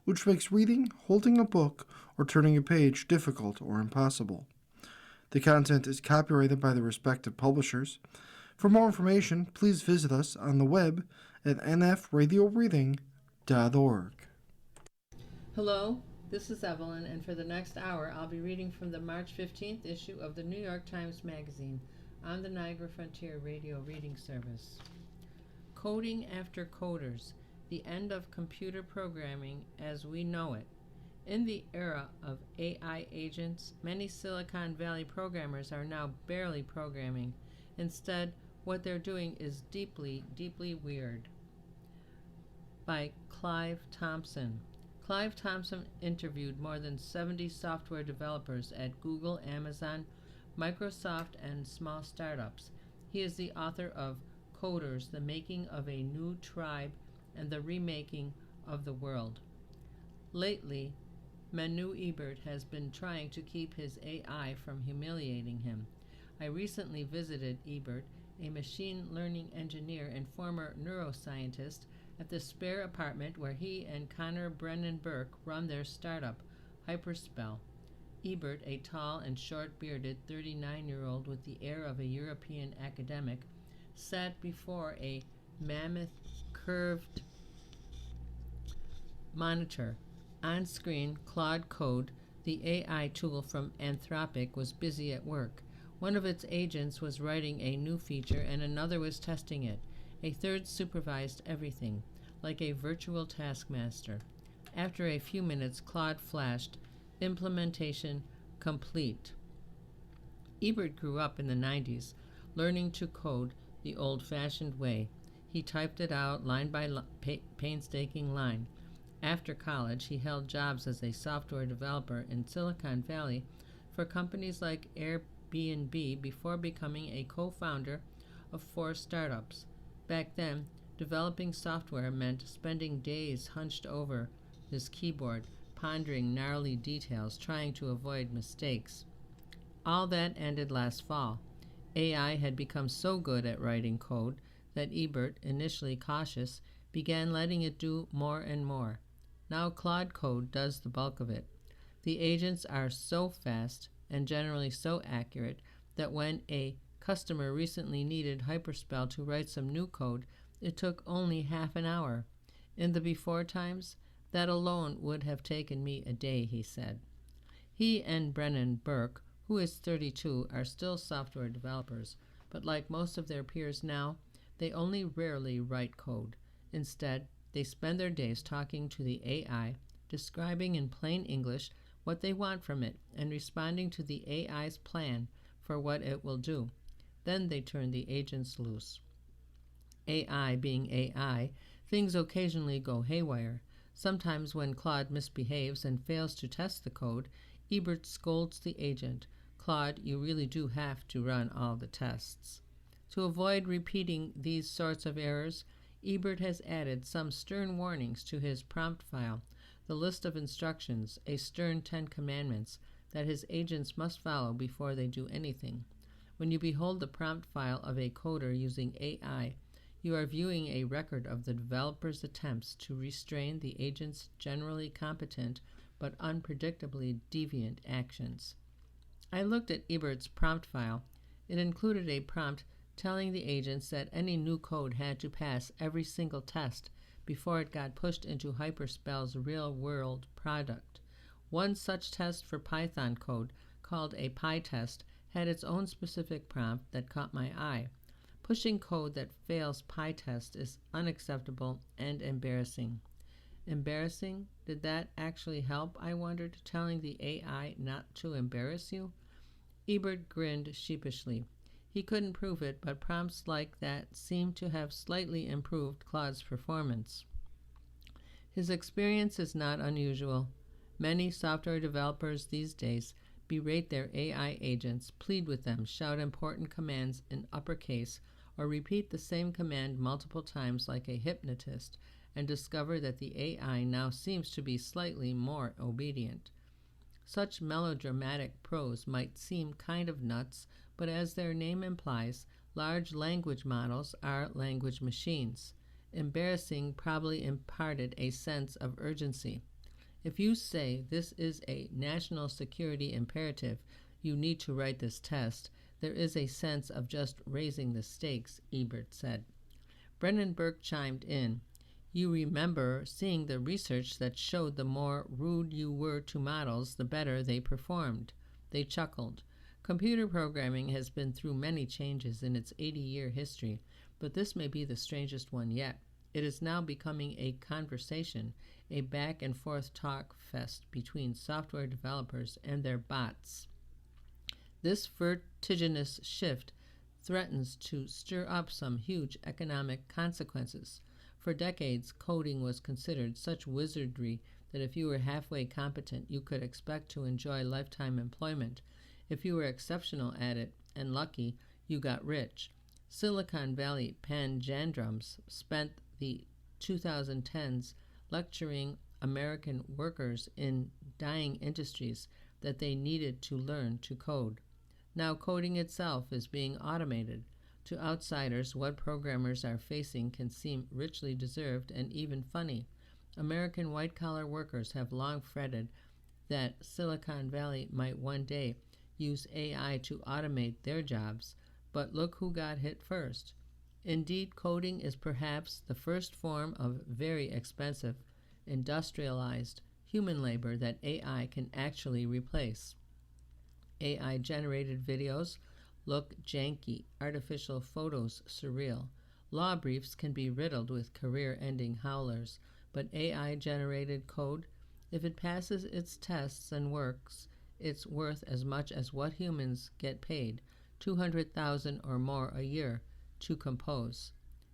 which makes reading, holding a book, or turning a page difficult or impossible. The content is copyrighted by the respective publishers. For more information, please visit us on the web at nfradioreading.org. Hello, this is Evelyn, and for the next hour I'll be reading from the March 15th issue of the New York Times Magazine on the Niagara Frontier Radio Reading Service. Coding After Coders, the End of Computer Programming as We Know It. In the era of AI agents, many Silicon Valley programmers are now barely programming. Instead, what they're doing is deeply, deeply weird. By Clive Thompson. Clive Thompson interviewed more than 70 software developers at Google, Amazon, Microsoft, and small startups. He is the author of Coders, The Making of a New Tribe and the Remaking of the World. Lately, Manu Ebert has been trying to keep his AI from humiliating him. I recently visited Ebert, a machine learning engineer and former neuroscientist, at the spare apartment where he and Connor Brennan Burke run their startup, Hyperspell. Ebert, a tall and short-bearded 39-year-old with the air of a European academic, sat before a mammoth curved monitor. On screen, Claude Code, the AI tool from Anthropic, was busy at work. One of its agents was writing a new feature and another was testing it. A third supervised everything, like a virtual taskmaster. After a few minutes, Claude flashed, "Implementation complete." Ebert grew up in the 90s, learning to code the old-fashioned way. He typed it out line by painstaking line. After college, he held jobs as a software developer in Silicon Valley for companies like Airbnb before becoming a co-founder of 4 startups. Back then, developing software meant spending days hunched over his keyboard, pondering gnarly details, trying to avoid mistakes. All that ended last fall. AI had become so good at writing code that Ebert, initially cautious, began letting it do more and more. Now Claude Code does the bulk of it. The agents are so fast and generally so accurate that when a customer recently needed Hyperspell to write some new code, it took only half an hour. In the before times, that alone would have taken me a day, he said. He and Brennan Burke, who is 32, are still software developers, but like most of their peers now, they only rarely write code. Instead, they spend their days talking to the AI, describing in plain English what they want from it, and responding to the AI's plan for what it will do. Then they turn the agents loose. AI being AI, things occasionally go haywire. Sometimes when Claude misbehaves and fails to test the code, Ebert scolds the agent. "Claude, you really do have to run all the tests." To avoid repeating these sorts of errors, Ebert has added some stern warnings to his prompt file, the list of instructions, a stern 10 commandments, that his agents must follow before they do anything. When you behold the prompt file of a coder using AI, you are viewing a record of the developer's attempts to restrain the agent's generally competent but unpredictably deviant actions. I looked at Ebert's prompt file. It included a prompt telling the agents that any new code had to pass every single test before it got pushed into Hyperspell's real-world product. One such test for Python code, called a PyTest, had its own specific prompt that caught my eye. Pushing code that fails PyTest is unacceptable and embarrassing. Embarrassing? Did that actually help, I wondered, telling the AI not to embarrass you? Ebert grinned sheepishly. He couldn't prove it, but prompts like that seemed to have slightly improved Claude's performance. His experience is not unusual. Many software developers these days berate their AI agents, plead with them, shout important commands in uppercase, or repeat the same command multiple times like a hypnotist, and discover that the AI now seems to be slightly more obedient. Such melodramatic prose might seem kind of nuts, but as their name implies, large language models are language machines. Embarrassing probably imparted a sense of urgency. If you say this is a national security imperative, you need to write this test, there is a sense of just raising the stakes, Ebert said. Brennan Burke chimed in. You remember seeing the research that showed the more rude you were to models, the better they performed. They chuckled. Computer programming has been through many changes in its 80-year history, but this may be the strangest one yet. It is now becoming a conversation, a back-and-forth talk fest between software developers and their bots. This vertiginous shift threatens to stir up some huge economic consequences. For decades, coding was considered such wizardry that if you were halfway competent, you could expect to enjoy lifetime employment. If you were exceptional at it and lucky, you got rich. Silicon Valley panjandrums spent the 2010s lecturing American workers in dying industries that they needed to learn to code. Now coding itself is being automated. To outsiders, what programmers are facing can seem richly deserved and even funny. American white-collar workers have long fretted that Silicon Valley might one day use AI to automate their jobs, but look who got hit first. Indeed, coding is perhaps the first form of very expensive, industrialized human labor that AI can actually replace. AI-generated videos look janky, artificial photos surreal. Law briefs can be riddled with career-ending howlers, but AI-generated code, if it passes its tests and works, it's worth as much as what humans get paid, $200,000 or more a year, to compose.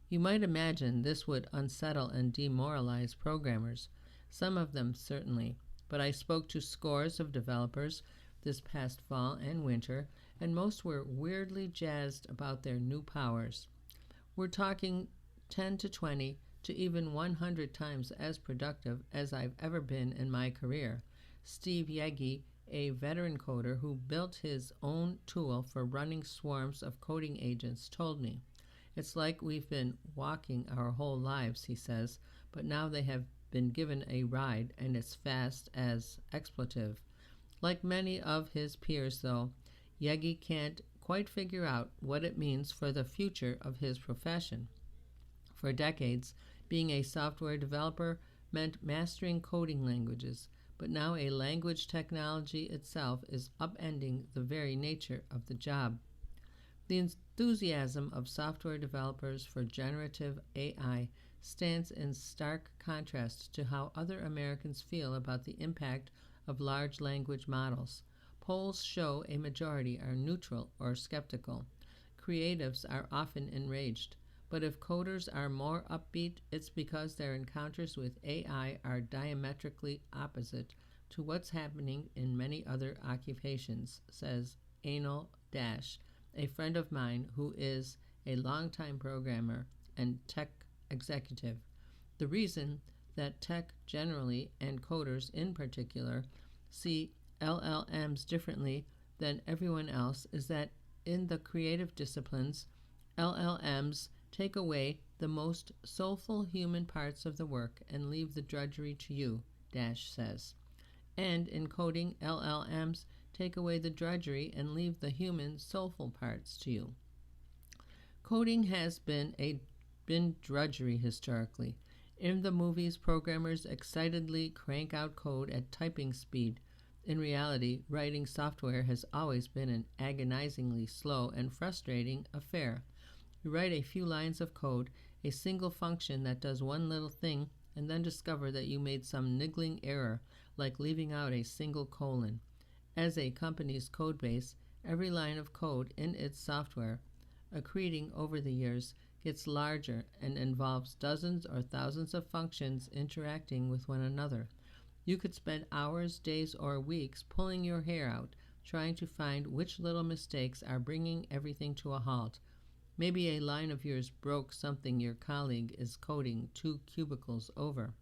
You might imagine this would unsettle and demoralize programmers, some of them certainly, but I spoke to scores of developers this past fall and winter, and most were weirdly jazzed about their new powers. We're talking 10 to 20 to even 100 times as productive as I've ever been in my career. Steve Yegi, a veteran coder who built his own tool for running swarms of coding agents, told me. It's like we've been walking our whole lives, he says, but now they have been given a ride and it's fast as expletive. Like many of his peers, though, Yegi can't quite figure out what it means for the future of his profession. For decades, being a software developer meant mastering coding languages, but now a language technology itself is upending the very nature of the job. The enthusiasm of software developers for generative AI stands in stark contrast to how other Americans feel about the impact of large language models. Polls show a majority are neutral or skeptical. Creatives are often enraged. But if coders are more upbeat, it's because their encounters with AI are diametrically opposite to what's happening in many other occupations, says Anil Dash, a friend of mine who is a longtime programmer and tech executive. The reason that tech generally, and coders in particular, see LLMs differently than everyone else is that in the creative disciplines, LLMs take away the most soulful human parts of the work and leave the drudgery to you, Dash says. And in coding, LLMs take away the drudgery and leave the human, soulful parts to you. Coding has been drudgery historically. In the movies, programmers excitedly crank out code at typing speed. In reality, writing software has always been an agonizingly slow and frustrating affair. You write a few lines of code, a single function that does one little thing, and then discover that you made some niggling error, like leaving out a single colon. As a company's code base, every line of code in its software, accreting over the years, gets larger and involves dozens or thousands of functions interacting with one another. You could spend hours, days, or weeks pulling your hair out, trying to find which little mistakes are bringing everything to a halt. Maybe a line of yours broke something your colleague is coding 2 cubicles over.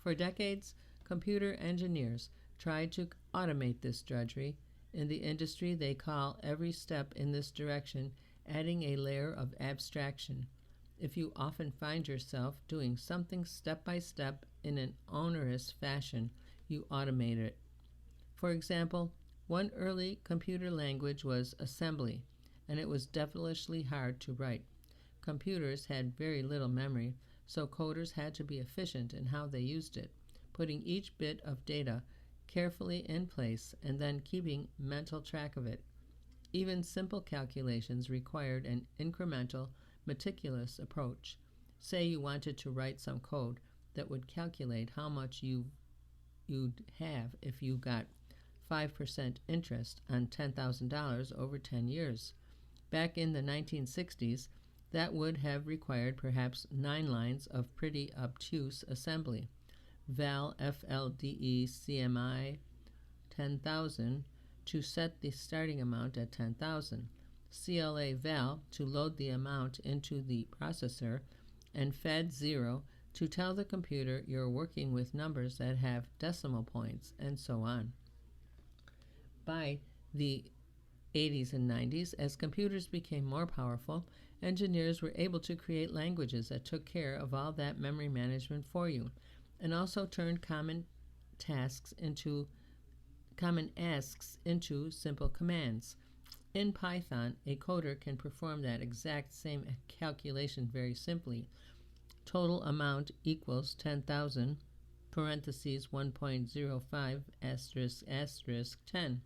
For decades, computer engineers tried to automate this drudgery. In the industry, they call every step in this direction adding a layer of abstraction. If you often find yourself doing something step by step in an onerous fashion, you automate it. For example, one early computer language was assembly, and it was devilishly hard to write. Computers had very little memory, so coders had to be efficient in how they used it, putting each bit of data carefully in place and then keeping mental track of it. Even simple calculations required an incremental, meticulous approach. Say you wanted to write some code that would calculate how much you'd have if you got 5% interest on $10,000 over 10 years. Back in the 1960s, that would have required perhaps 9 lines of pretty obtuse assembly. Val FLDE CMI 10,000 to set the starting amount at 10,000, CLA val to load the amount into the processor, and Fed 0 to tell the computer you're working with numbers that have decimal points, and so on. By the 80s and 90s, as computers became more powerful, engineers were able to create languages that took care of all that memory management for you, and also turned common asks into simple commands. In Python, a coder can perform that exact same calculation very simply. Total amount equals 10,000, parentheses 1.05 asterisk asterisk 10.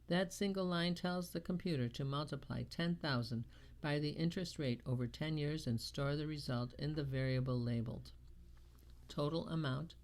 That single line tells the computer to multiply 10,000 by the interest rate over 10 years and store the result in the variable labeled total amount.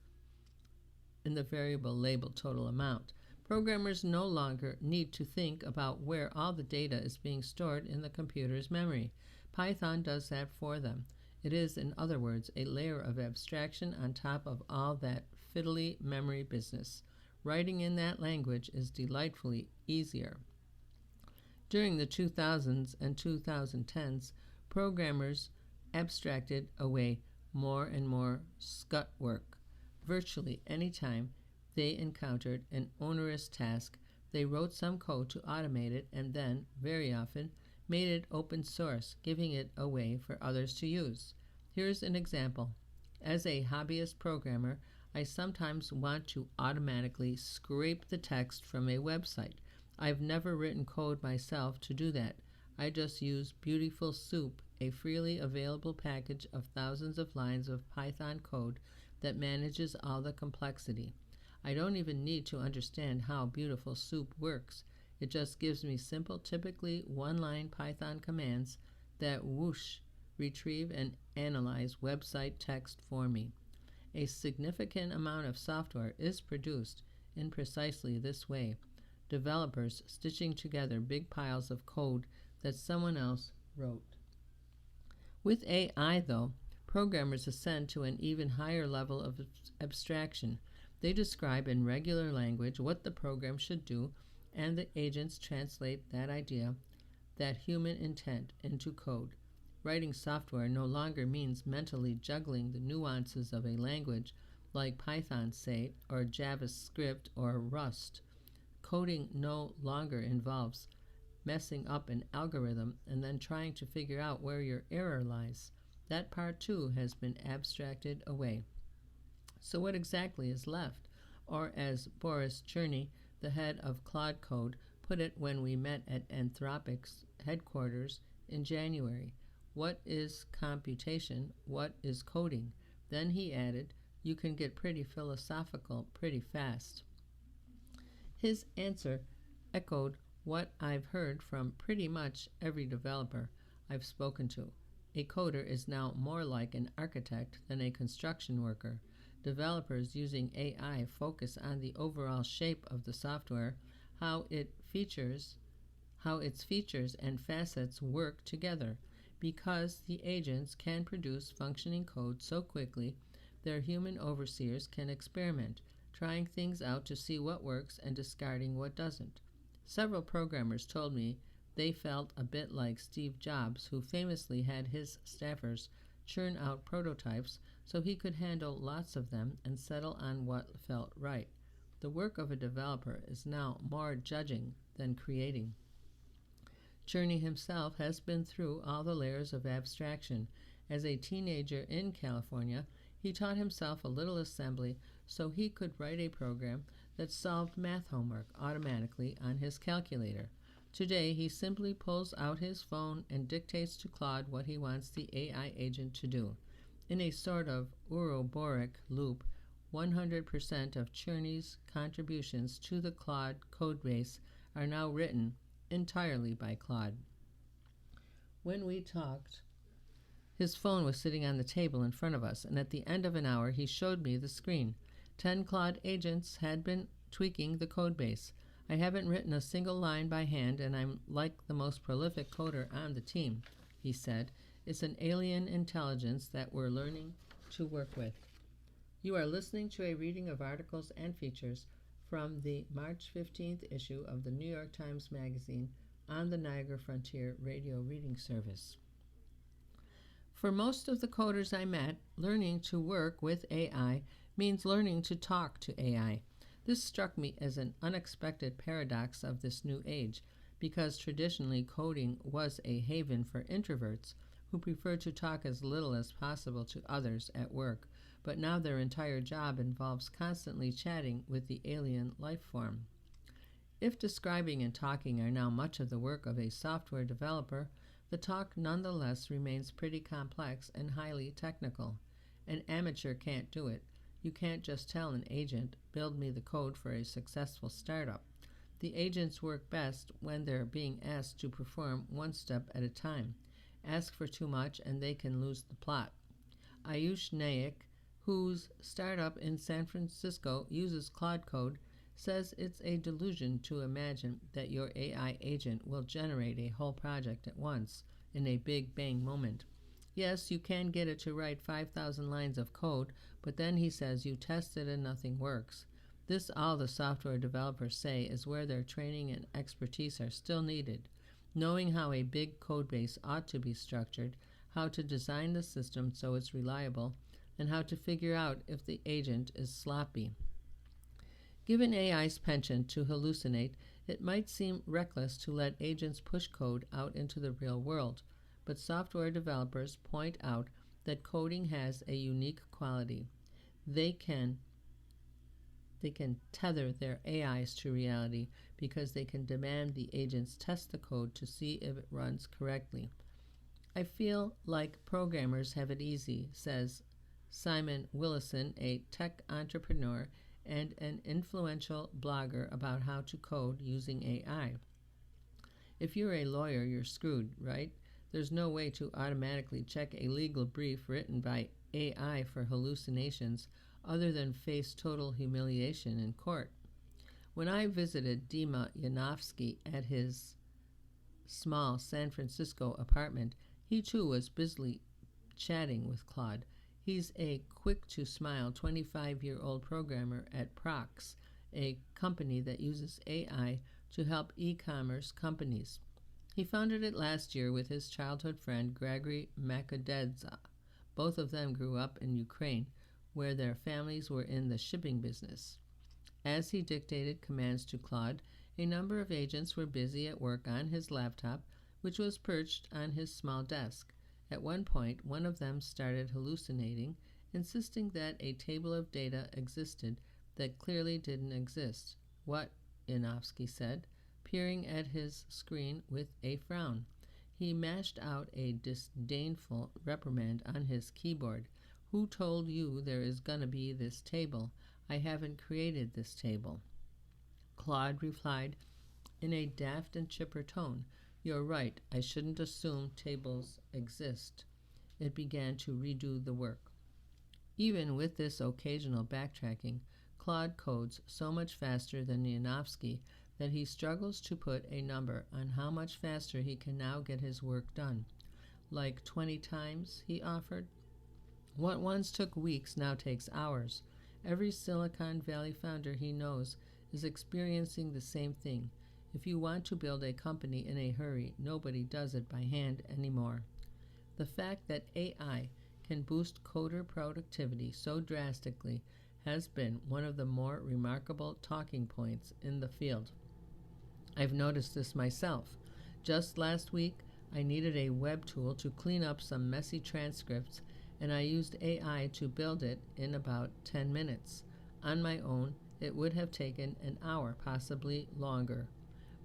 Programmers no longer need to think about where all the data is being stored in the computer's memory. Python does that for them. It is, in other words, a layer of abstraction on top of all that fiddly memory business. Writing in that language is delightfully easier. During the 2000s and 2010s, programmers abstracted away more and more scut work. Virtually any time they encountered an onerous task, they wrote some code to automate it and then, very often, made it open source, giving it away for others to use. Here's an example. As a hobbyist programmer, I sometimes want to automatically scrape the text from a website. I've never written code myself to do that. I just use Beautiful Soup, a freely available package of thousands of lines of Python code that manages all the complexity. I don't even need to understand how Beautiful Soup works. It just gives me simple, typically one-line Python commands that whoosh, retrieve and analyze website text for me. A significant amount of software is produced in precisely this way, developers stitching together big piles of code that someone else wrote. With AI, though, programmers ascend to an even higher level of abstraction. They describe in regular language what the program should do, and the agents translate that idea, that human intent, into code. Writing software no longer means mentally juggling the nuances of a language like Python, say, or JavaScript or Rust. Coding no longer involves messing up an algorithm and then trying to figure out where your error lies. That part too has been abstracted away. So what exactly is left? Or as Boris Cherny, the head of Claude Code, put it when we met at Anthropic's headquarters in January, what is computation? What is coding? Then he added, you can get pretty philosophical pretty fast. His answer echoed what I've heard from pretty much every developer I've spoken to. A coder is now more like an architect than a construction worker. Developers using AI focus on the overall shape of the software, how its features and facets work together. Because the agents can produce functioning code so quickly, their human overseers can experiment, trying things out to see what works and discarding what doesn't. Several programmers told me they felt a bit like Steve Jobs, who famously had his staffers churn out prototypes so he could handle lots of them and settle on what felt right. The work of a developer is now more judging than creating. Cherny himself has been through all the layers of abstraction. As a teenager in California, He taught himself a little assembly so he could write a program that solved math homework automatically on his calculator. Today, he simply pulls out his phone and dictates to Claude what he wants the AI agent to do. In a sort of Ouroboros loop, 100% of Cherney's contributions to the Claude codebase are now written entirely by Claude. When we talked, his phone was sitting on the table in front of us, and at the end of an hour he showed me the screen. 10 Claude agents had been tweaking the codebase. I haven't written a single line by hand, and I'm like the most prolific coder on the team, he said. It's an alien intelligence that we're learning to work with. You are listening to a reading of articles and features from the March 15th issue of the New York Times Magazine on the Niagara Frontier Radio Reading Service. For most of the coders I met, learning to work with AI means learning to talk to AI. This struck me as an unexpected paradox of this new age, because traditionally coding was a haven for introverts who prefer to talk as little as possible to others at work, but now their entire job involves constantly chatting with the alien life form. If describing and talking are now much of the work of a software developer, the talk nonetheless remains pretty complex and highly technical. An amateur can't do it. You can't just tell an agent, build me the code for a successful startup. The agents work best when they're being asked to perform one step at a time. Ask for too much and they can lose the plot. Ayush Naik, whose startup in San Francisco uses Claude Code, says it's a delusion to imagine that your AI agent will generate a whole project at once in a big bang moment. Yes, you can get it to write 5,000 lines of code, but then he says you test it and nothing works. This, all the software developers say, is where their training and expertise are still needed. Knowing how a big codebase ought to be structured, how to design the system so it's reliable, and how to figure out if the agent is sloppy. Given AI's penchant to hallucinate, it might seem reckless to let agents push code out into the real world, but software developers point out that coding has a unique quality. They can tether their AIs to reality because they can demand the agents test the code to see if it runs correctly. I feel like programmers have it easy, says Simon Willison, a tech entrepreneur and an influential blogger about how to code using AI. If you're a lawyer, you're screwed, right? There's no way to automatically check a legal brief written by AI for hallucinations other than face total humiliation in court. When I visited Dima Yanofsky at his small San Francisco apartment, he too was busily chatting with Claude. He's a quick-to-smile 25-year-old programmer at Prox, a company that uses AI to help e-commerce companies. He founded it last year with his childhood friend Gregory Makadedza. Both of them grew up in Ukraine, where their families were in the shipping business. As he dictated commands to Claude, a number of agents were busy at work on his laptop, which was perched on his small desk. At one point, one of them started hallucinating, insisting that a table of data existed that clearly didn't exist. What? Yanofsky said, peering at his screen with a frown. He mashed out a disdainful reprimand on his keyboard. Who told you there is gonna be this table? I haven't created this table. Claude replied in a daft and chipper tone. You're right, I shouldn't assume tables exist. It began to redo the work. Even with this occasional backtracking, Claude codes so much faster than Yanofsky that he struggles to put a number on how much faster he can now get his work done. Like 20 times, he offered. What once took weeks now takes hours. Every Silicon Valley founder he knows is experiencing the same thing. If you want to build a company in a hurry, nobody does it by hand anymore. The fact that AI can boost coder productivity so drastically has been one of the more remarkable talking points in the field. I've noticed this myself. Just last week, I needed a web tool to clean up some messy transcripts, and I used AI to build it in about 10 minutes. On my own, it would have taken an hour, possibly longer.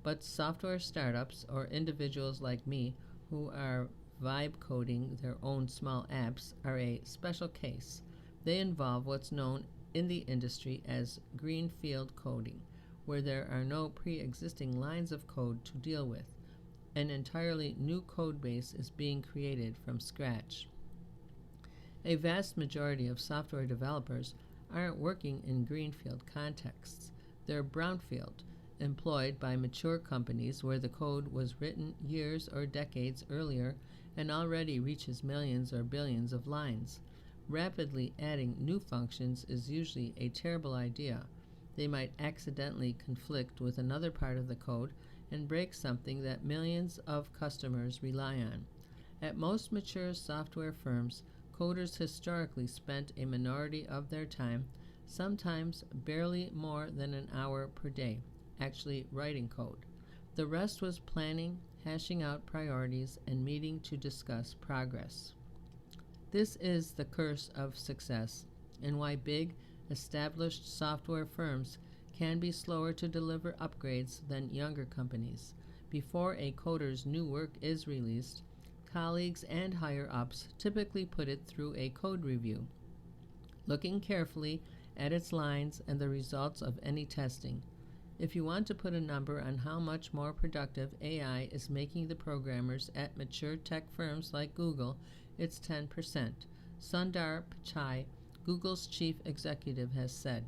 But software startups or individuals like me who are vibe coding their own small apps are a special case. They involve what's known in the industry as greenfield coding, where there are no pre-existing lines of code to deal with. An entirely new code base is being created from scratch. A vast majority of software developers aren't working in greenfield contexts. They're brownfield, employed by mature companies where the code was written years or decades earlier and already reaches millions or billions of lines. Rapidly adding new functions is usually a terrible idea. They might accidentally conflict with another part of the code and break something that millions of customers rely on. At most mature software firms, coders historically spent a minority of their time, sometimes barely more than an hour per day, actually writing code. The rest was planning, hashing out priorities, and meeting to discuss progress. This is the curse of success, and why big, established software firms can be slower to deliver upgrades than younger companies. Before a coder's new work is released, colleagues and higher-ups typically put it through a code review, looking carefully at its lines and the results of any testing. If you want to put a number on how much more productive AI is making the programmers at mature tech firms like Google, it's 10%. Sundar Pichai, Google's chief executive, has said.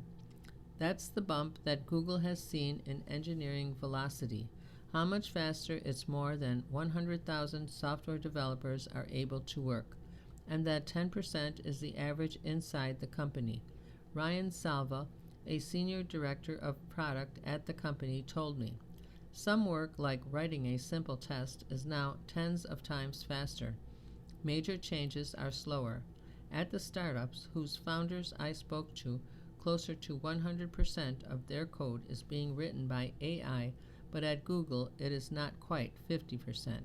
That's the bump that Google has seen in engineering velocity. How much faster it's more than 100,000 software developers are able to work, and that 10% is the average inside the company. Ryan Salva, a senior director of product at the company, told me, some work like writing a simple test is now tens of times faster. Major changes are slower. At the startups whose founders I spoke to, closer to 100% of their code is being written by AI, but at Google it is not quite 50%.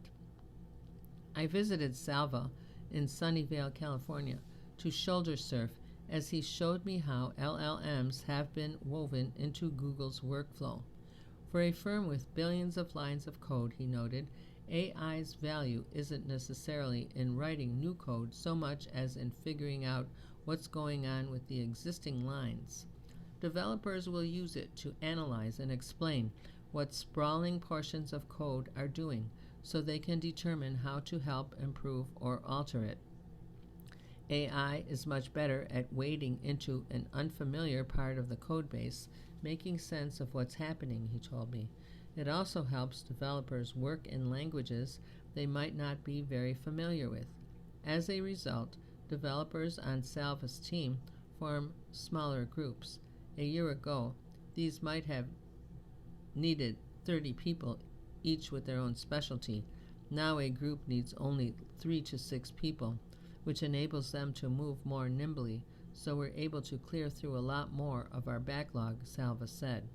I visited Salva in Sunnyvale, California, to shoulder surf as he showed me how LLMs have been woven into Google's workflow. For a firm with billions of lines of code, he noted, AI's value isn't necessarily in writing new code so much as in figuring out what's going on with the existing lines. Developers will use it to analyze and explain what sprawling portions of code are doing so they can determine how to help improve or alter it. AI is much better at wading into an unfamiliar part of the code base, making sense of what's happening, he told me. It also helps developers work in languages they might not be very familiar with. As a result, developers on Salva's team form smaller groups. A year ago, these might have needed 30 people, each with their own specialty. Now a group needs only 3 to 6 people, which enables them to move more nimbly, so we're able to clear through a lot more of our backlog, Salva said.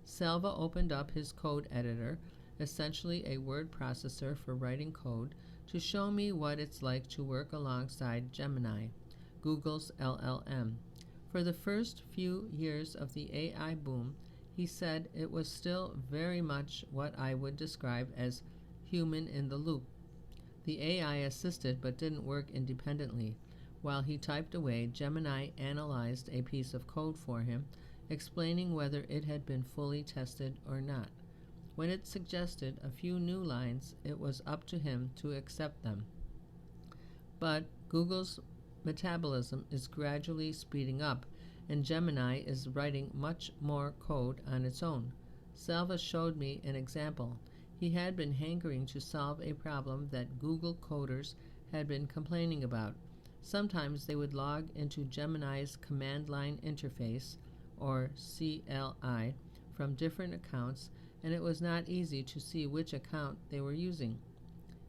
Salva opened up his code editor, essentially a word processor for writing code, to show me what it's like to work alongside Gemini, Google's LLM. For the first few years of the AI boom, he said it was still very much what I would describe as human in the loop. The AI assisted but didn't work independently. While he typed away, Gemini analyzed a piece of code for him, explaining whether it had been fully tested or not. When it suggested a few new lines, it was up to him to accept them. But Google's metabolism is gradually speeding up, and Gemini is writing much more code on its own. Salva showed me an example. He had been hankering to solve a problem that Google coders had been complaining about. Sometimes they would log into Gemini's command line interface, or CLI, from different accounts, and it was not easy to see which account they were using.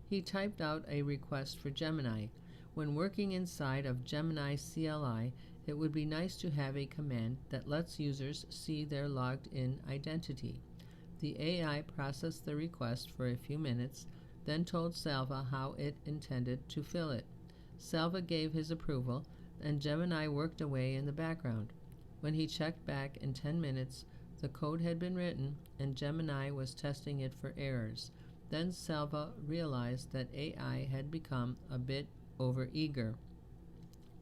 He typed out a request for Gemini. When working inside of Gemini CLI, it would be nice to have a command that lets users see their logged-in identity. The AI processed the request for a few minutes, then told Salva how it intended to fill it. Salva gave his approval, and Gemini worked away in the background. When he checked back in 10 minutes, the code had been written, and Gemini was testing it for errors. Then Salva realized that AI had become a bit overeager.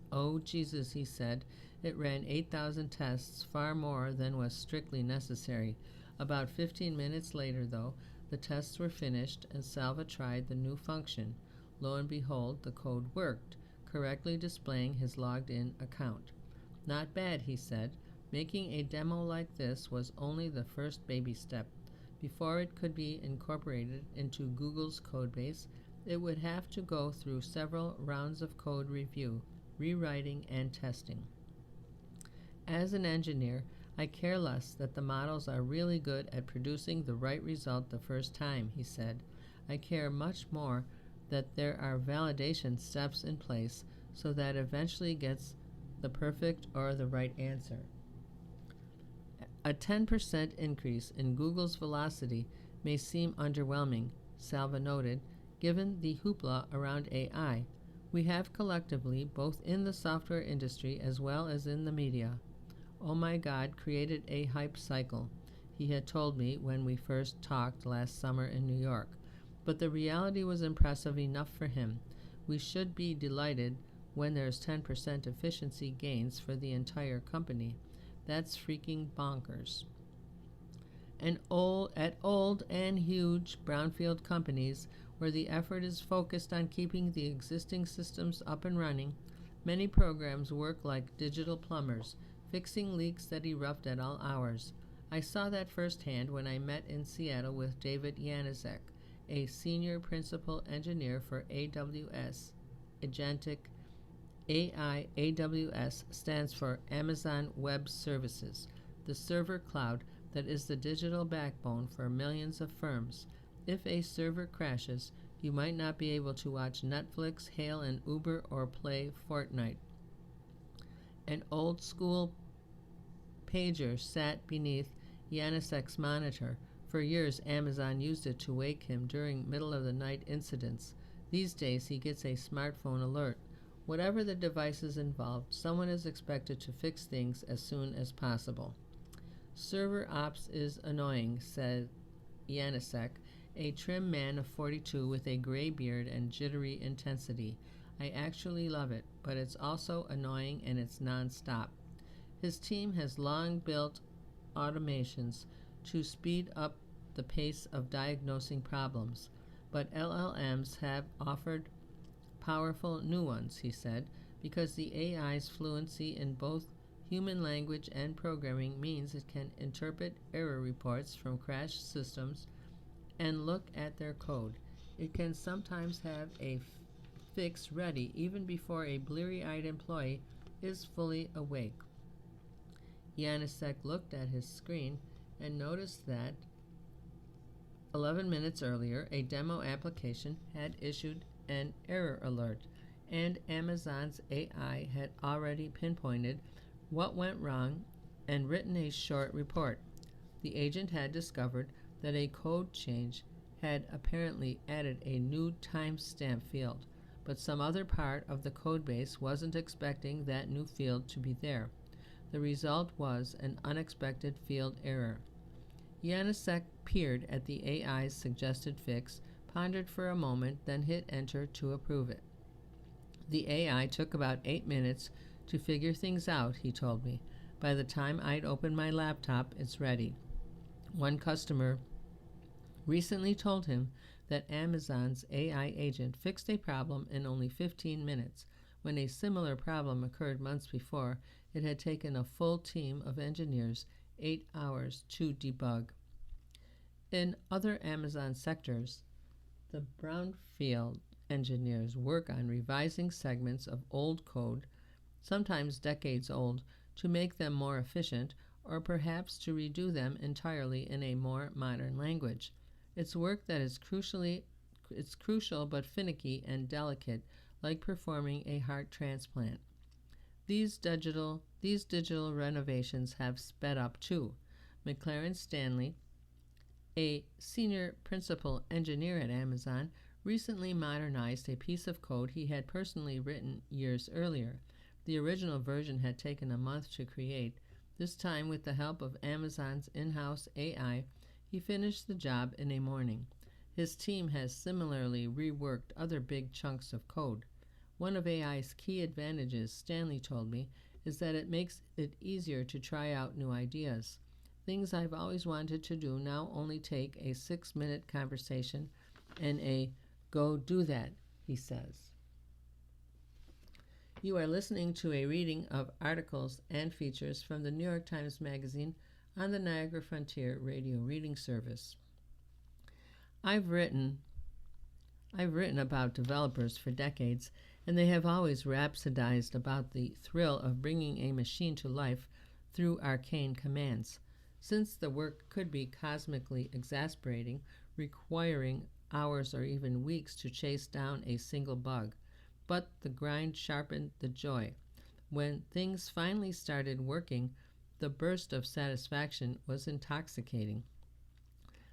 "Oh, Jesus," he said. It ran 8,000 tests, far more than was strictly necessary. About 15 minutes later, though, the tests were finished, and Salva tried the new function. Lo and behold, the code worked, correctly displaying his logged-in account. "Not bad," he said. Making a demo like this was only the first baby step. Before it could be incorporated into Google's codebase, it would have to go through several rounds of code review, rewriting, and testing. "As an engineer, I care less that the models are really good at producing the right result the first time," he said. "I care much more that there are validation steps in place so that eventually gets the perfect or the right answer." A 10% increase in Google's velocity may seem underwhelming, Salva noted, given the hoopla around AI we have collectively, both in the software industry as well as in the media. "Oh my God created a hype cycle," he had told me when we first talked last summer in New York. But the reality was impressive enough for him. We should be delighted when there's 10% efficiency gains for the entire company. That's freaking bonkers. At old and huge brownfield companies, where the effort is focused on keeping the existing systems up and running, many programs work like digital plumbers, fixing leaks that erupt at all hours. I saw that firsthand when I met in Seattle with David Janicek, a senior principal engineer for AWS, Agentic AI. AWS stands for Amazon Web Services, the server cloud that is the digital backbone for millions of firms. If a server crashes, you might not be able to watch Netflix, hail an Uber, or play Fortnite. An old school pager sat beneath Janisek's monitor. For years, Amazon used it to wake him during middle-of-the-night incidents. These days, he gets a smartphone alert. Whatever the devices involved, someone is expected to fix things as soon as possible. "Server ops is annoying," said Janicek, a trim man of 42 with a gray beard and jittery intensity. "I actually love it, but it's also annoying and it's non-stop." His team has long built automations to speed up the pace of diagnosing problems, but LLMs have offered powerful new ones, he said, because the AI's fluency in both human language and programming means it can interpret error reports from crashed systems and look at their code. It can sometimes have a fix ready even before a bleary-eyed employee is fully awake. Janicek looked at his screen and noticed that 11 minutes earlier, a demo application had issued an error alert, and Amazon's AI had already pinpointed what went wrong and written a short report. The agent had discovered that a code change had apparently added a new timestamp field, but some other part of the codebase wasn't expecting that new field to be there. The result was an unexpected field error. Janicek peered at the AI's suggested fix, pondered for a moment, then hit enter to approve it. "The AI took about 8 minutes to figure things out," he told me. "By the time I'd open my laptop, it's ready." One customer recently told him that Amazon's AI agent fixed a problem in only 15 minutes. When a similar problem occurred months before, it had taken a full team of engineers 8 hours to debug. In other Amazon sectors, the brownfield engineers work on revising segments of old code, sometimes decades old, to make them more efficient, or perhaps to redo them entirely in a more modern language. It's work that is crucial but finicky and delicate, like performing a heart transplant. These digital renovations have sped up too. McLaren Stanley, a senior principal engineer at Amazon, recently modernized a piece of code he had personally written years earlier. The original version had taken a month to create. This time, with the help of Amazon's in-house AI, he finished the job in a morning. His team has similarly reworked other big chunks of code. One of AI's key advantages, Stanley told me, is that it makes it easier to try out new ideas. Things I've always wanted to do now only take a 6-minute conversation and a go do that, he says. You are listening to a reading of articles and features from the New York Times Magazine on the Niagara Frontier Radio Reading Service. I've written about developers for decades, and they have always rhapsodized about the thrill of bringing a machine to life through arcane commands. Since the work could be cosmically exasperating, requiring hours or even weeks to chase down a single bug, but the grind sharpened the joy. When things finally started working, the burst of satisfaction was intoxicating.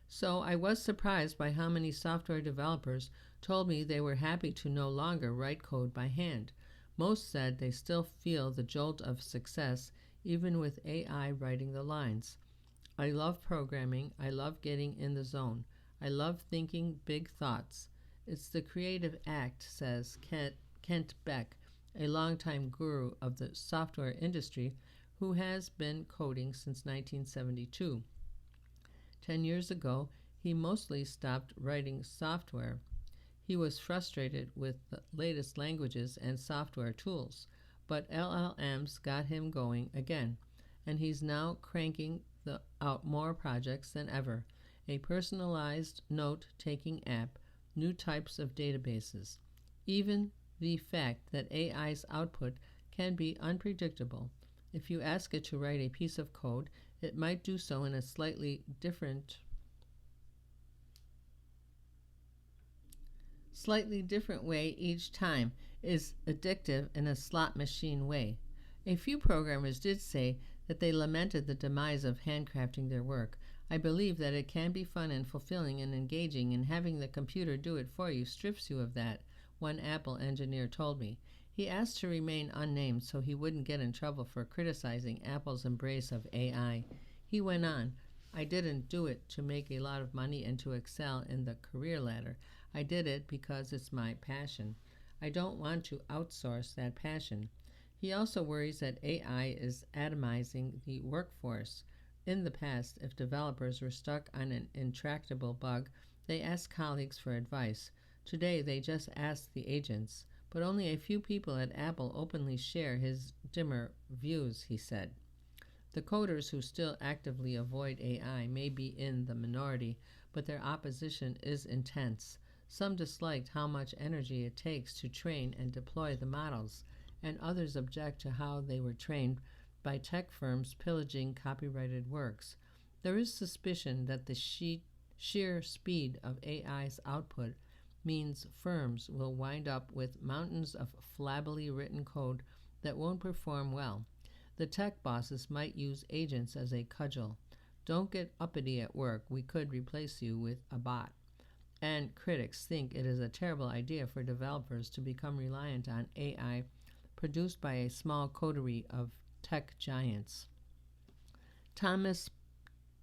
So I was surprised by how many software developers told me they were happy to no longer write code by hand. Most said they still feel the jolt of success even with AI writing the lines. I love programming. I love getting in the zone. I love thinking big thoughts. It's the creative act, says Kent Beck, a longtime guru of the software industry who has been coding since 1972. 10 years ago, he mostly stopped writing software. He was frustrated with the latest languages and software tools, but LLMs got him going again, and he's now cranking out more projects than ever. A personalized note-taking app, new types of databases. Even the fact that AI's output can be unpredictable. If you ask it to write a piece of code, it might do so in a slightly different way each time, is addictive in a slot machine way. A few programmers did say that they lamented the demise of handcrafting their work. I believe that it can be fun and fulfilling and engaging, and having the computer do it for you strips you of that, one Apple engineer told me. He asked to remain unnamed so he wouldn't get in trouble for criticizing Apple's embrace of AI. He went on, I didn't do it to make a lot of money and to excel in the career ladder. I did it because it's my passion. I don't want to outsource that passion. He also worries that AI is atomizing the workforce. In the past, if developers were stuck on an intractable bug, they asked colleagues for advice. Today, they just ask the agents. But only a few people at Apple openly share his dimmer views, he said. The coders who still actively avoid AI may be in the minority, but their opposition is intense. Some disliked how much energy it takes to train and deploy the models, and others object to how they were trained by tech firms pillaging copyrighted works. There is suspicion that the sheer speed of AI's output means firms will wind up with mountains of flabbily written code that won't perform well. The tech bosses might use agents as a cudgel. Don't get uppity at work. We could replace you with a bot. And critics think it is a terrible idea for developers to become reliant on AI produced by a small coterie of tech giants. Thomas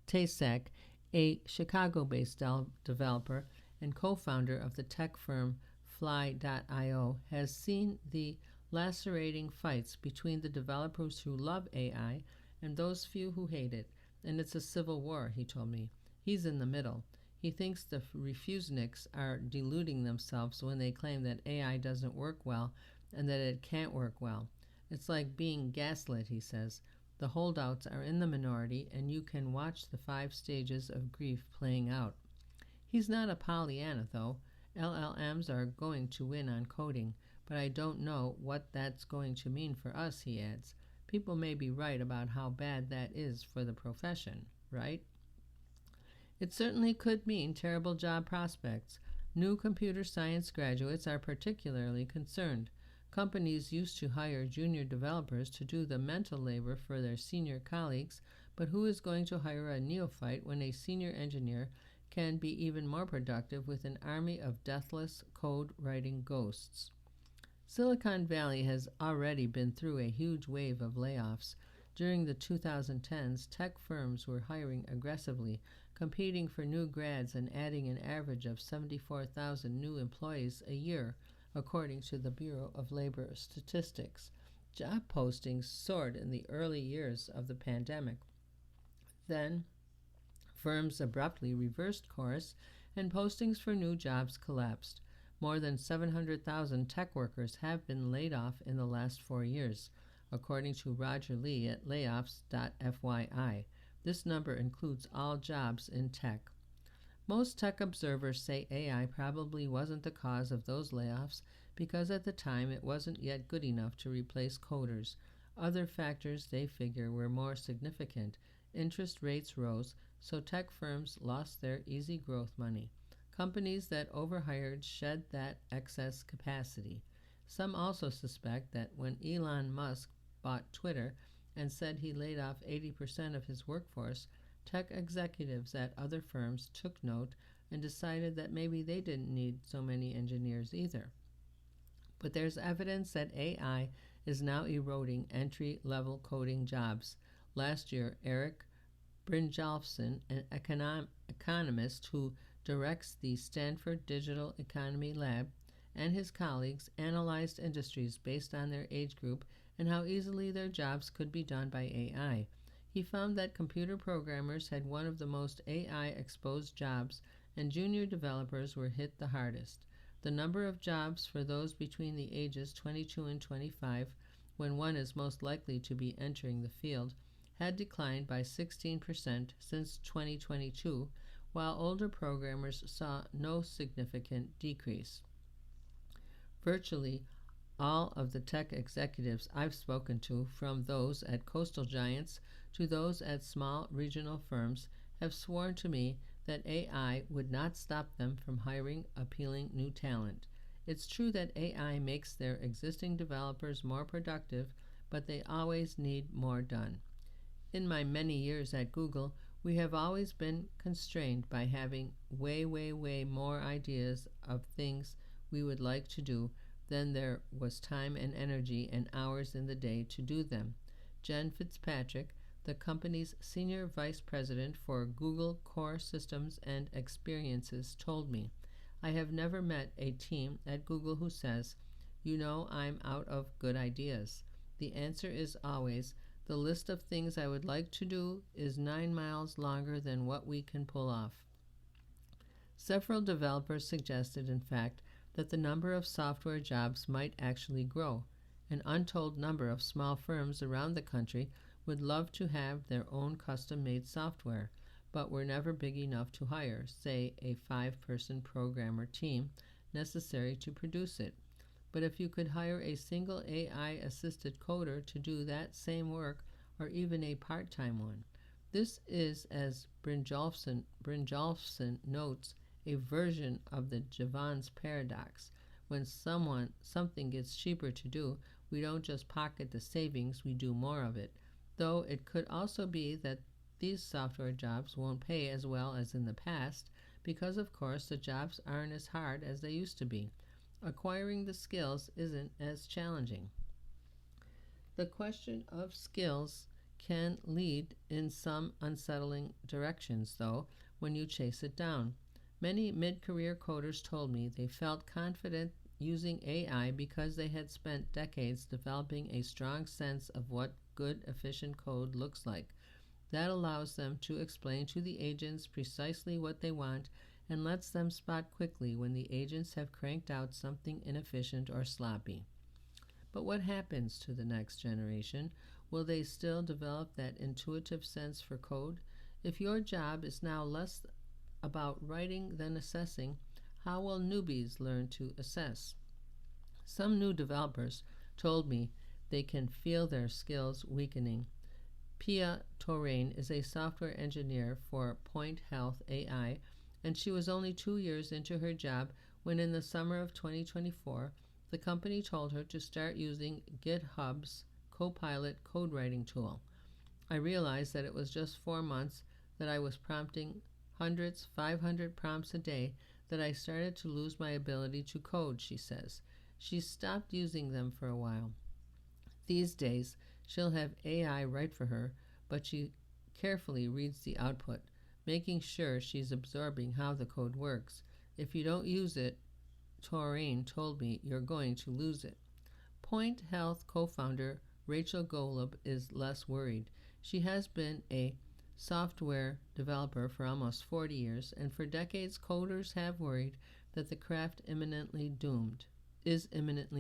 Tasak, a Chicago-based developer and co-founder of the tech firm Fly.io, has seen the lacerating fights between the developers who love AI and those few who hate it, and it's a civil war, he told me. He's in the middle. He thinks the refuseniks are deluding themselves when they claim that AI doesn't work well and that it can't work well. It's like being gaslit, he says. The holdouts are in the minority, and you can watch the 5 stages of grief playing out. He's not a Pollyanna, though. LLMs are going to win on coding, but I don't know what that's going to mean for us, he adds. People may be right about how bad that is for the profession, right? It certainly could mean terrible job prospects. New computer science graduates are particularly concerned. Companies used to hire junior developers to do the mental labor for their senior colleagues, but who is going to hire a neophyte when a senior engineer can be even more productive with an army of deathless code-writing ghosts. Silicon Valley has already been through a huge wave of layoffs. During the 2010s, tech firms were hiring aggressively, competing for new grads and adding an average of 74,000 new employees a year, according to the Bureau of Labor Statistics. Job postings soared in the early years of the pandemic. Then, firms abruptly reversed course, and postings for new jobs collapsed. More than 700,000 tech workers have been laid off in the last 4 years, according to Roger Lee at layoffs.fyi. This number includes all jobs in tech. Most tech observers say AI probably wasn't the cause of those layoffs because at the time it wasn't yet good enough to replace coders. Other factors they figure were more significant. Interest rates rose, so tech firms lost their easy growth money. Companies that overhired shed that excess capacity. Some also suspect that when Elon Musk bought Twitter and said he laid off 80% of his workforce, tech executives at other firms took note and decided that maybe they didn't need so many engineers either. But there's evidence that AI is now eroding entry-level coding jobs. Last year, Eric Brynjolfsson, an economist who directs the Stanford Digital Economy Lab, and his colleagues analyzed industries based on their age group and how easily their jobs could be done by AI. He found that computer programmers had one of the most AI-exposed jobs, and junior developers were hit the hardest. The number of jobs for those between the ages 22 and 25, when one is most likely to be entering the field, had declined by 16% since 2022, while older programmers saw no significant decrease. Virtually all of the tech executives I've spoken to, from those at coastal giants to those at small regional firms, have sworn to me that AI would not stop them from hiring appealing new talent. It's true that AI makes their existing developers more productive, but they always need more done. In my many years at Google, we have always been constrained by having way more ideas of things we would like to do than there was time and energy and hours in the day to do them. Jen Fitzpatrick, the company's senior vice president for Google Core Systems and Experiences, told me, "I have never met a team at Google who says, 'You know, I'm out of good ideas.' The answer is always, 'The list of things I would like to do is 9 miles longer than what we can pull off.'" Several developers suggested, in fact, that the number of software jobs might actually grow. An untold number of small firms around the country would love to have their own custom-made software, but were never big enough to hire, say, a 5-person programmer team necessary to produce it. But if you could hire a single AI-assisted coder to do that same work, or even a part-time one, this is, as Brynjolfsson notes, a version of the Jevons paradox. When something gets cheaper to do, we don't just pocket the savings, we do more of it. Though it could also be that these software jobs won't pay as well as in the past, because of course the jobs aren't as hard as they used to be. Acquiring the skills isn't as challenging. The question of skills can lead in some unsettling directions, though, when you chase it down. Many mid-career coders told me they felt confident using AI because they had spent decades developing a strong sense of what good, efficient code looks like. That allows them to explain to the agents precisely what they want and lets them spot quickly when the agents have cranked out something inefficient or sloppy. But what happens to the next generation? Will they still develop that intuitive sense for code? If your job is now less about writing than assessing, how will newbies learn to assess? Some new developers told me they can feel their skills weakening. Pia Torain is a software engineer for Point Health AI, and she was only 2 years into her job when in the summer of 2024, the company told her to start using GitHub's Copilot code writing tool. I realized that it was just 4 months that I was prompting hundreds, 500 prompts a day that I started to lose my ability to code, she says. She stopped using them for a while. These days, she'll have AI write for her, but she carefully reads the output, making sure she's absorbing how the code works. If you don't use it, Taurine told me, you're going to lose it. Point Health co-founder Rachel Golub is less worried. She has been a software developer for almost 40 years, and for decades coders have worried that the craft is imminently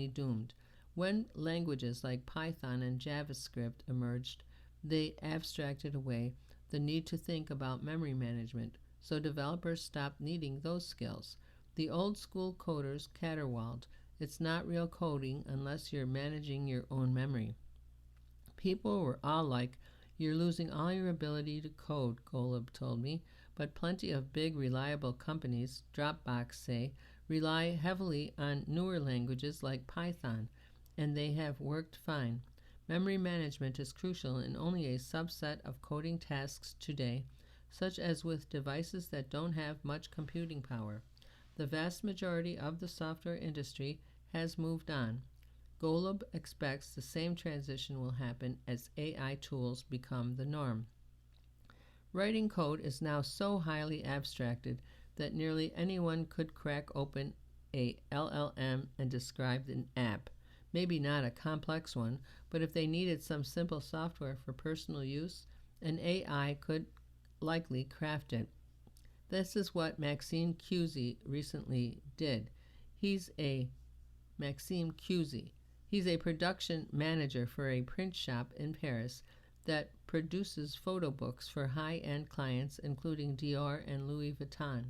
doomed. When languages like Python and JavaScript emerged, they abstracted away the need to think about memory management, so developers stopped needing those skills. The old school coders caterwauled, it's not real coding unless you're managing your own memory. People were all like, you're losing all your ability to code, Golub told me, but plenty of big reliable companies, Dropbox say, rely heavily on newer languages like Python, and they have worked fine. Memory management is crucial in only a subset of coding tasks today, such as with devices that don't have much computing power. The vast majority of the software industry has moved on. Golub expects the same transition will happen as AI tools become the norm. Writing code is now so highly abstracted that nearly anyone could crack open a LLM and describe an app. Maybe not a complex one, but if they needed some simple software for personal use, an AI could likely craft it. This is what Maxime Cusey recently did. He's a production manager for a print shop in Paris that produces photo books for high-end clients including Dior and Louis Vuitton.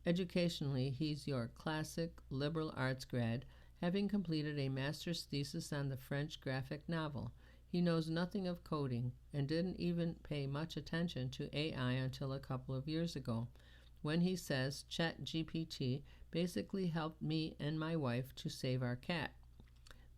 Educationally, he's your classic liberal arts grad, having completed a master's thesis on the French graphic novel. He knows nothing of coding and didn't even pay much attention to AI until a couple of years ago, when he says ChatGPT basically helped me and my wife to save our cat.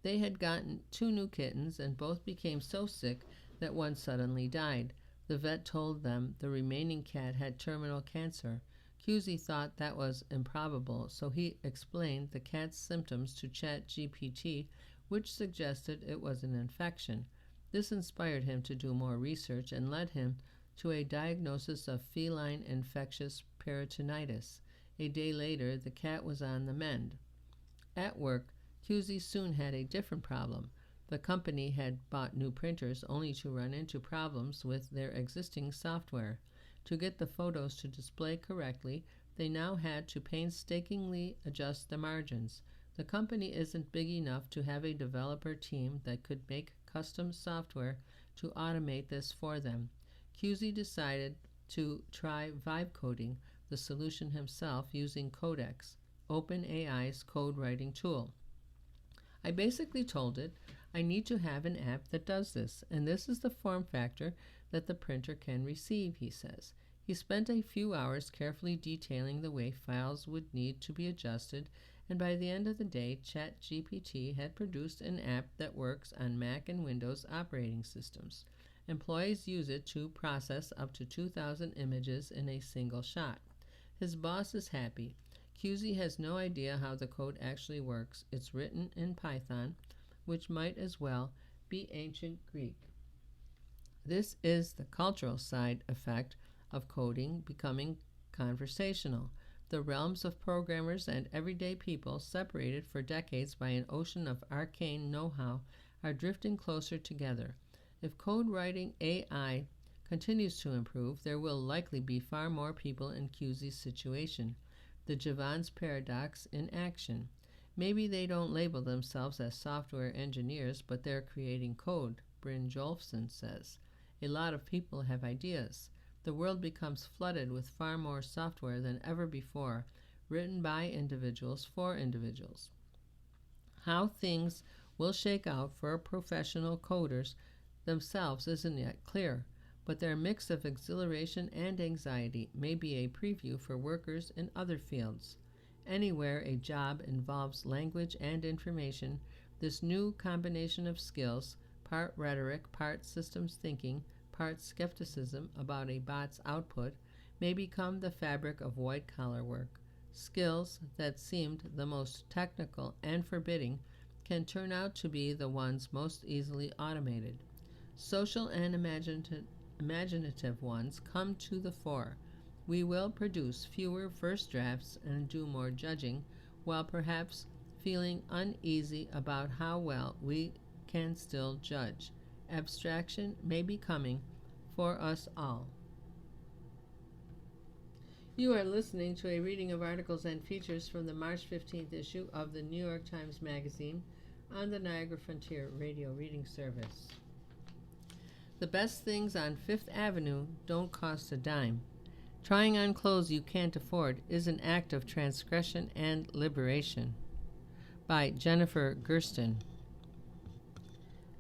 They had gotten 2 new kittens and both became so sick that one suddenly died. The vet told them the remaining cat had terminal cancer. Cusey thought that was improbable, so he explained the cat's symptoms to ChatGPT, which suggested it was an infection. This inspired him to do more research and led him to a diagnosis of feline infectious peritonitis. A day later, the cat was on the mend. At work, Cusey soon had a different problem. The company had bought new printers only to run into problems with their existing software. To get the photos to display correctly, they now had to painstakingly adjust the margins. The company isn't big enough to have a developer team that could make custom software to automate this for them. Cusey decided to try vibe coding the solution himself using Codex, OpenAI's code writing tool. I basically told it, I need to have an app that does this, and this is the form factor that the printer can receive, he says. He spent a few hours carefully detailing the way files would need to be adjusted, and by the end of the day, ChatGPT had produced an app that works on Mac and Windows operating systems. Employees use it to process up to 2,000 images in a single shot. His boss is happy. Cusey has no idea how the code actually works. It's written in Python, which might as well be ancient Greek. This is the cultural side effect of coding becoming conversational. The realms of programmers and everyday people, separated for decades by an ocean of arcane know-how, are drifting closer together. If code writing AI continues to improve, there will likely be far more people in Cusey's situation. The Jevons paradox in action. Maybe they don't label themselves as software engineers, but they're creating code, Bryn Jolfson says. A lot of people have ideas. The world becomes flooded with far more software than ever before, written by individuals for individuals. How things will shake out for professional coders themselves isn't yet clear, but their mix of exhilaration and anxiety may be a preview for workers in other fields. Anywhere a job involves language and information, this new combination of skills, part rhetoric, part systems thinking, part skepticism about a bot's output, may become the fabric of white-collar work. Skills that seemed the most technical and forbidding can turn out to be the ones most easily automated. Social and imaginative ones come to the fore. We will produce fewer first drafts and do more judging, while perhaps feeling uneasy about how well we can still judge. Abstraction may be coming for us all. You are listening to a reading of articles and features from the March 15th issue of the New York Times Magazine on the Niagara Frontier Radio Reading Service. The best things on Fifth Avenue don't cost a dime. Trying on clothes you can't afford is an act of transgression and liberation. By Jennifer Gersten.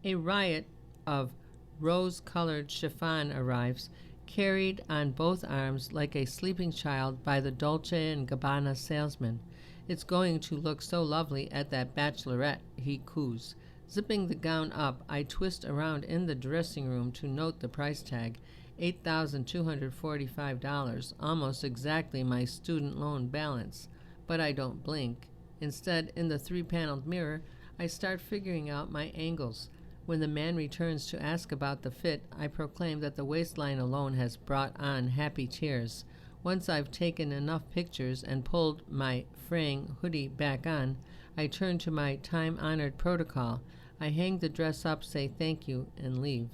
A riot of rose-colored chiffon arrives, carried on both arms like a sleeping child by the Dolce & Gabbana salesman. It's going to look so lovely at that bachelorette, he coos. Zipping the gown up, I twist around in the dressing room to note the price tag, $8,245, almost exactly my student loan balance. But I don't blink. Instead, in the 3-paneled mirror, I start figuring out my angles. When the man returns to ask about the fit, I proclaim that the waistline alone has brought on happy tears. Once I've taken enough pictures and pulled my fraying hoodie back on, I turn to my time-honored protocol. I hang the dress up, say thank you, and leave.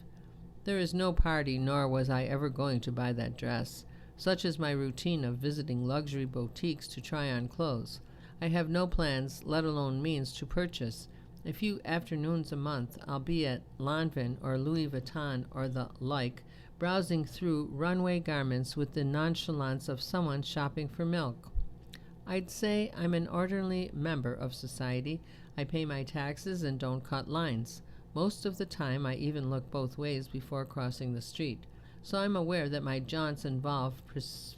There is no party, nor was I ever going to buy that dress. Such is my routine of visiting luxury boutiques to try on clothes. I have no plans, let alone means, to purchase. A few afternoons a month, I'll be at Lanvin or Louis Vuitton or the like, browsing through runway garments with the nonchalance of someone shopping for milk. I'd say I'm an orderly member of society. I pay my taxes and don't cut lines. Most of the time, I even look both ways before crossing the street. So I'm aware that my jaunts involve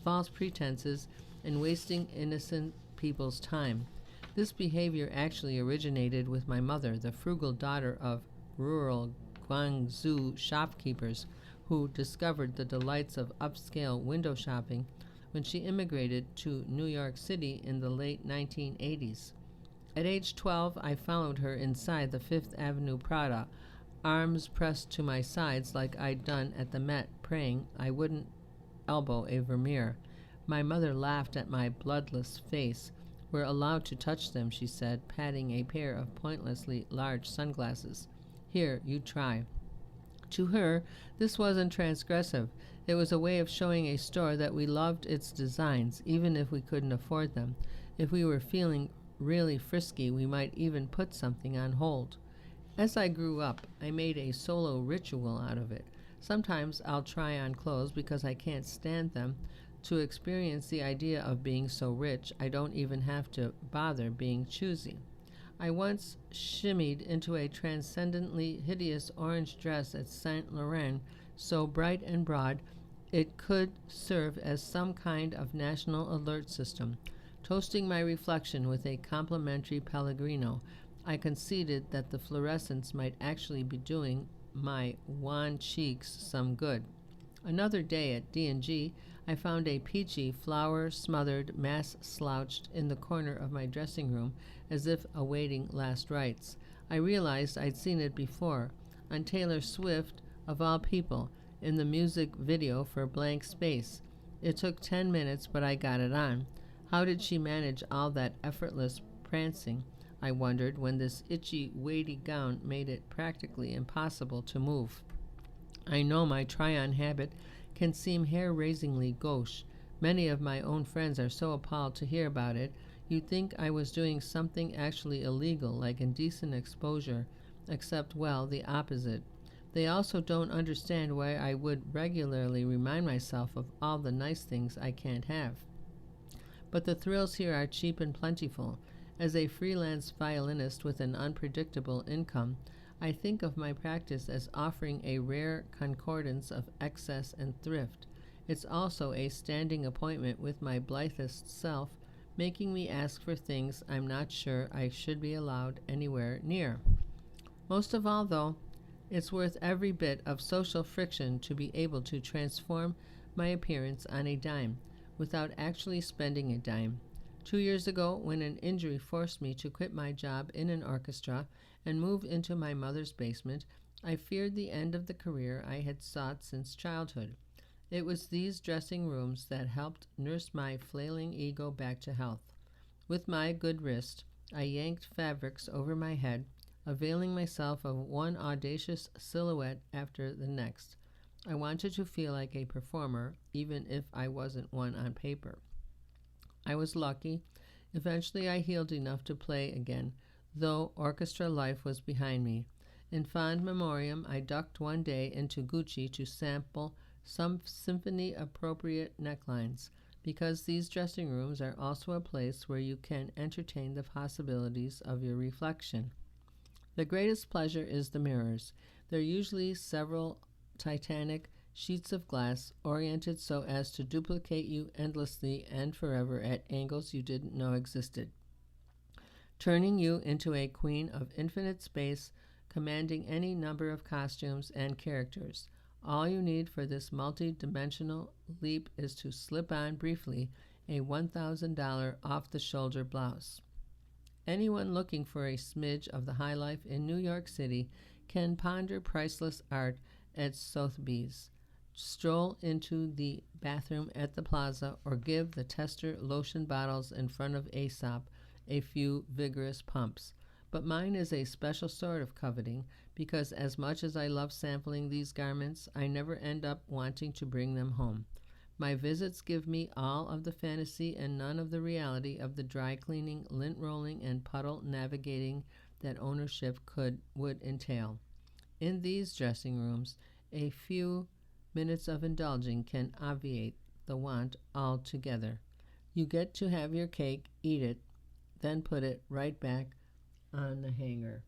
false pretenses and wasting innocent people's time. This behavior actually originated with my mother, the frugal daughter of rural Guangzhou shopkeepers who discovered the delights of upscale window shopping when she immigrated to New York City in the late 1980s. At age 12, I followed her inside the Fifth Avenue Prada, arms pressed to my sides like I'd done at the Met, praying I wouldn't elbow a Vermeer. My mother laughed at my bloodless face. We're allowed to touch them, she said, patting a pair of pointlessly large sunglasses. Here, you try. To her, this wasn't transgressive. It was a way of showing a store that we loved its designs, even if we couldn't afford them. If we were feeling really frisky, we might even put something on hold. As I grew up, I made a solo ritual out of it. Sometimes I'll try on clothes because I can't stand them. To experience the idea of being so rich, I don't even have to bother being choosy. I once shimmied into a transcendently hideous orange dress at Saint Laurent, so bright and broad it could serve as some kind of national alert system. Toasting my reflection with a complimentary Pellegrino, I conceded that the fluorescence might actually be doing my wan cheeks some good. Another day at D&G, I found a peachy, flower-smothered mass slouched in the corner of my dressing room as if awaiting last rites. I realized I'd seen it before, on Taylor Swift, of all people, in the music video for Blank Space. It took 10 minutes, but I got it on. How did she manage all that effortless prancing, I wondered, when this itchy, weighty gown made it practically impossible to move. I know my try-on habit can seem hair-raisingly gauche. Many of my own friends are so appalled to hear about it, you'd think I was doing something actually illegal, like indecent exposure, except, well, the opposite. They also don't understand why I would regularly remind myself of all the nice things I can't have. But the thrills here are cheap and plentiful. As a freelance violinist with an unpredictable income, I think of my practice as offering a rare concordance of excess and thrift. It's also a standing appointment with my blithest self, making me ask for things I'm not sure I should be allowed anywhere near. Most of all, though, it's worth every bit of social friction to be able to transform my appearance on a dime, without actually spending a dime. 2 years ago, when an injury forced me to quit my job in an orchestra and move into my mother's basement, I feared the end of the career I had sought since childhood. It was these dressing rooms that helped nurse my flailing ego back to health. With my good wrist, I yanked fabrics over my head, availing myself of one audacious silhouette after the next. I wanted to feel like a performer, even if I wasn't one on paper. I was lucky. Eventually I healed enough to play again, though orchestra life was behind me. In fond memoriam, I ducked one day into Gucci to sample some symphony-appropriate necklines, because these dressing rooms are also a place where you can entertain the possibilities of your reflection. The greatest pleasure is the mirrors. They're usually several titanic sheets of glass oriented so as to duplicate you endlessly and forever at angles you didn't know existed, turning you into a queen of infinite space, commanding any number of costumes and characters. All you need for this multi-dimensional leap is to slip on briefly a $1,000 off-the-shoulder blouse. Anyone looking for a smidge of the high life in New York City can ponder priceless art at Sotheby's, stroll into the bathroom at the plaza, or give the tester lotion bottles in front of Aesop a few vigorous pumps. But mine is a special sort of coveting, because as much as I love sampling these garments, I never end up wanting to bring them home. My visits give me all of the fantasy and none of the reality of the dry cleaning, lint rolling, and puddle navigating that ownership would entail. In these dressing rooms, a few minutes of indulging can obviate the want altogether. You get to have your cake, eat it, then put it right back on the hanger.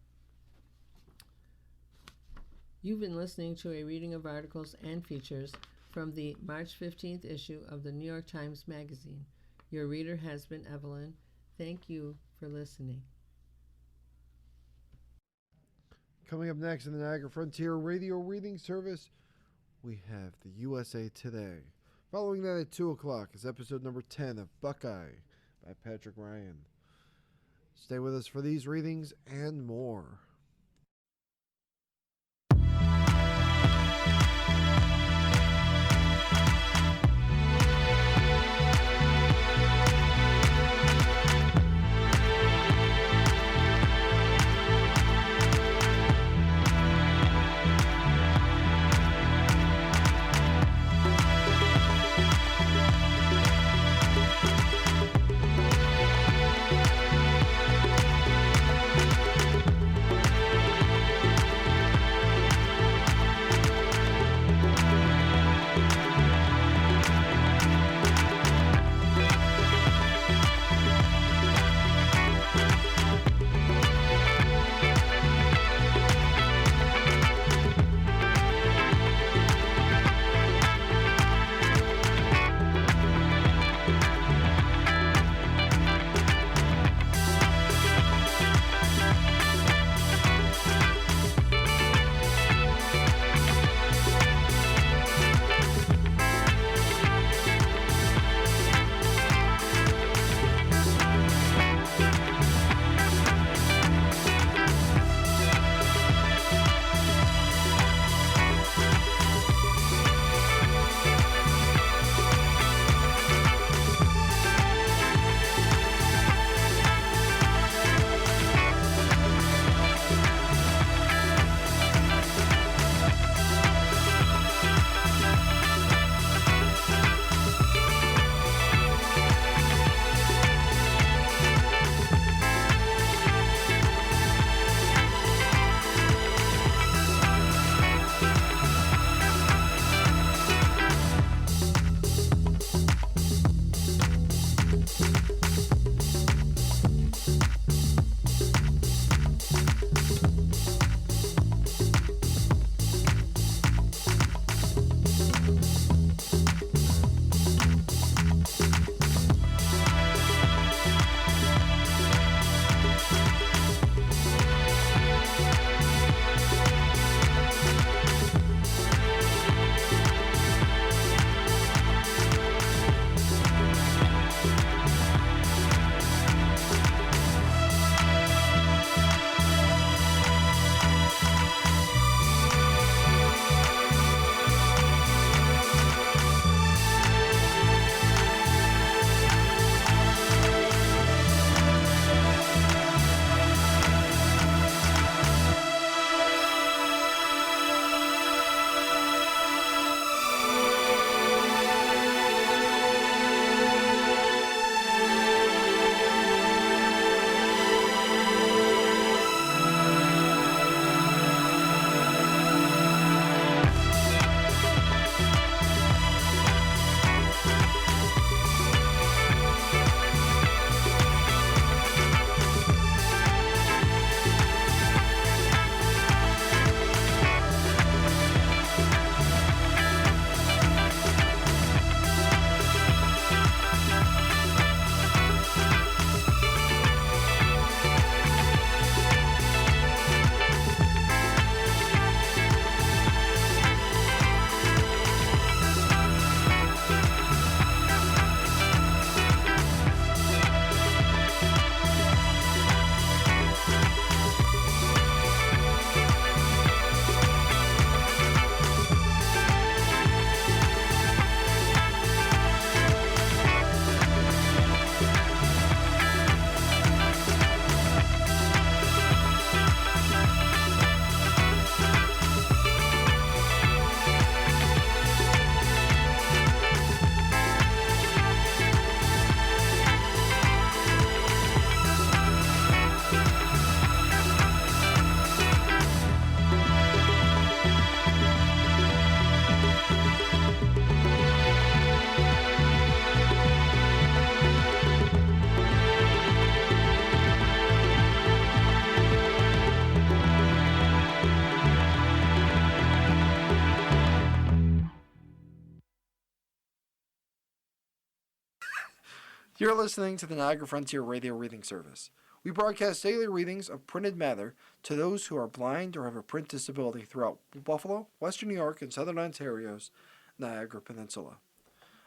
You've been listening to a reading of articles and features from the March 15th issue of the New York Times Magazine. Your reader has been Evelyn. Thank you for listening. Coming up next in the Niagara Frontier Radio Reading Service, we have the USA Today. Following that at 2 o'clock is episode number 10 of Buckeye by Patrick Ryan. Stay with us for these readings and more. You're listening to the Niagara Frontier Radio Reading Service. We broadcast daily readings of printed matter to those who are blind or have a print disability throughout Buffalo, Western New York, and Southern Ontario's Niagara Peninsula.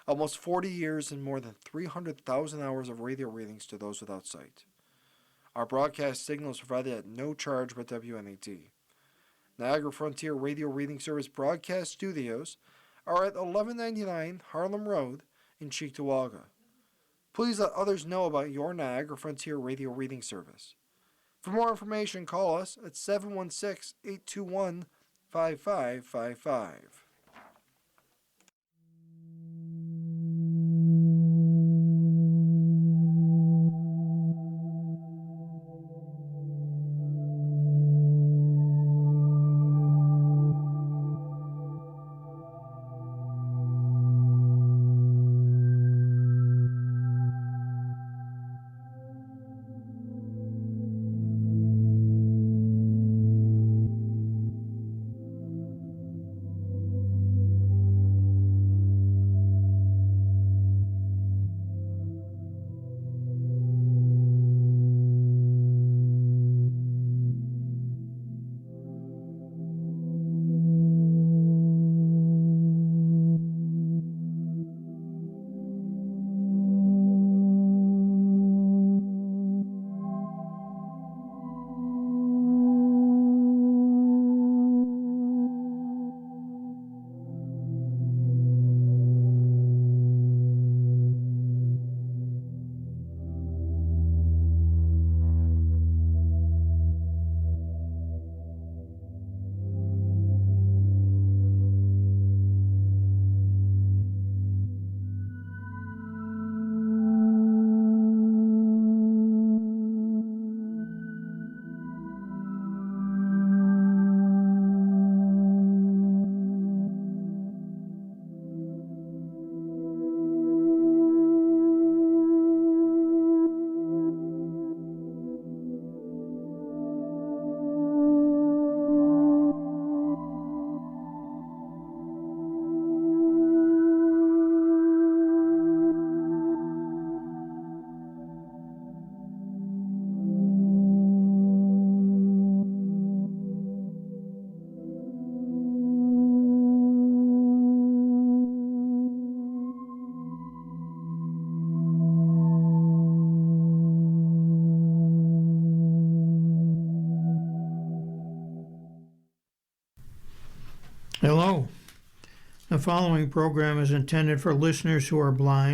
Almost 40 years and more than 300,000 hours of radio readings to those without sight. Our broadcast signal is provided at no charge by WNET. Niagara Frontier Radio Reading Service broadcast studios are at 1199 Harlem Road in Cheektowaga. Please let others know about your Niagara Frontier Radio Reading Service. For more information, call us at 716-821-5555. Hello. The following program is intended for listeners who are blind